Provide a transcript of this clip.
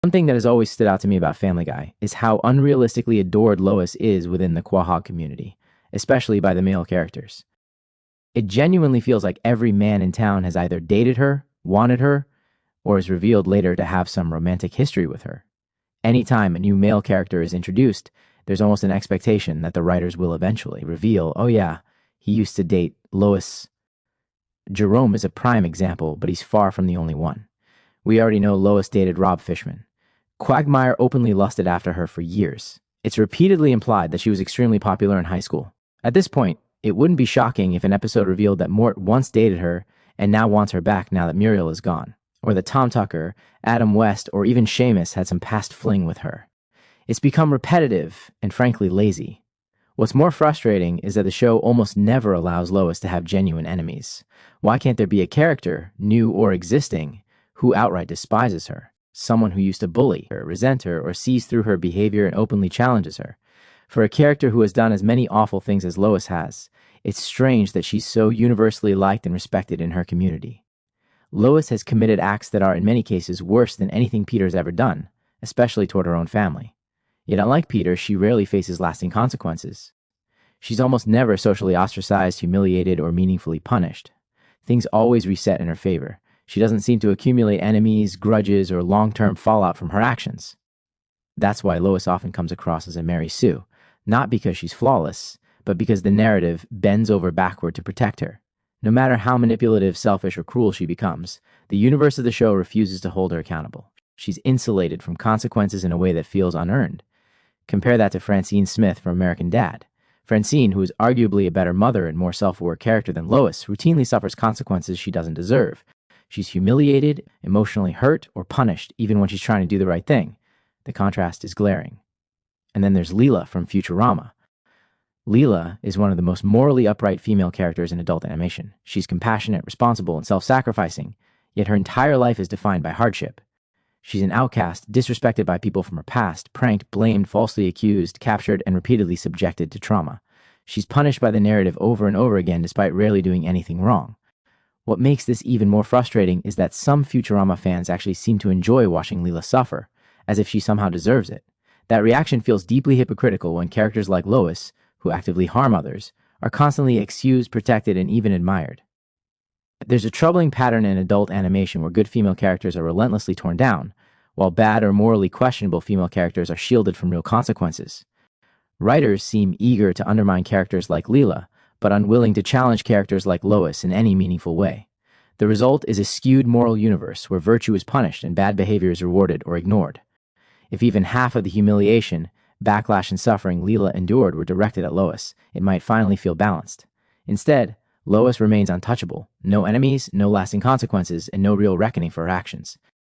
One thing that has always stood out to me about Family Guy is how unrealistically adored Lois is within the Quahog community, especially by the male characters. It genuinely feels like every man in town has either dated her, wanted her, or is revealed later to have some romantic history with her. Anytime a new male character is introduced, there's almost an expectation that the writers will eventually reveal, oh yeah, he used to date Lois. Jerome is a prime example, but he's far from the only one. We already know Lois dated Rob Fishman. Quagmire openly lusted after her for years. It's repeatedly implied that she was extremely popular in high school. At this point, it wouldn't be shocking if an episode revealed that Mort once dated her and now wants her back now that Muriel is gone, or that Tom Tucker, Adam West, or even Seamus had some past fling with her. It's become repetitive and frankly lazy. What's more frustrating is that the show almost never allows Lois to have genuine enemies. Why can't there be a character, new or existing, who outright despises her? Someone who used to bully her, resent her, or sees through her behavior and openly challenges her. For a character who has done as many awful things as Lois has, it's strange that she's so universally liked and respected in her community. Lois has committed acts that are in many cases worse than anything Peter's ever done, especially toward her own family. Yet unlike Peter, she rarely faces lasting consequences. She's almost never socially ostracized, humiliated, or meaningfully punished. Things always reset in her favor. She doesn't seem to accumulate enemies, grudges, or long-term fallout from her actions. That's why Lois often comes across as a Mary Sue, not because she's flawless, but because the narrative bends over backward to protect her. No matter how manipulative, selfish, or cruel she becomes, the universe of the show refuses to hold her accountable. She's insulated from consequences in a way that feels unearned. Compare that to Francine Smith from American Dad. Francine, who is arguably a better mother and more self-aware character than Lois, routinely suffers consequences she doesn't deserve. She's humiliated, emotionally hurt, or punished even when she's trying to do the right thing. The contrast is glaring. And then there's Leela from Futurama. Leela is one of the most morally upright female characters in adult animation. She's compassionate, responsible, and self-sacrificing, yet her entire life is defined by hardship. She's an outcast, disrespected by people from her past, pranked, blamed, falsely accused, captured, and repeatedly subjected to trauma. She's punished by the narrative over and over again despite rarely doing anything wrong. What makes this even more frustrating is that some Futurama fans actually seem to enjoy watching Leela suffer, as if she somehow deserves it. That reaction feels deeply hypocritical when characters like Lois, who actively harm others, are constantly excused, protected, and even admired. There's a troubling pattern in adult animation where good female characters are relentlessly torn down, while bad or morally questionable female characters are shielded from real consequences. Writers seem eager to undermine characters like Leela, but unwilling to challenge characters like Lois in any meaningful way. The result is a skewed moral universe where virtue is punished and bad behavior is rewarded or ignored. If even half of the humiliation, backlash, and suffering Leela endured were directed at Lois, it might finally feel balanced. Instead, Lois remains untouchable. No enemies, no lasting consequences, and no real reckoning for her actions.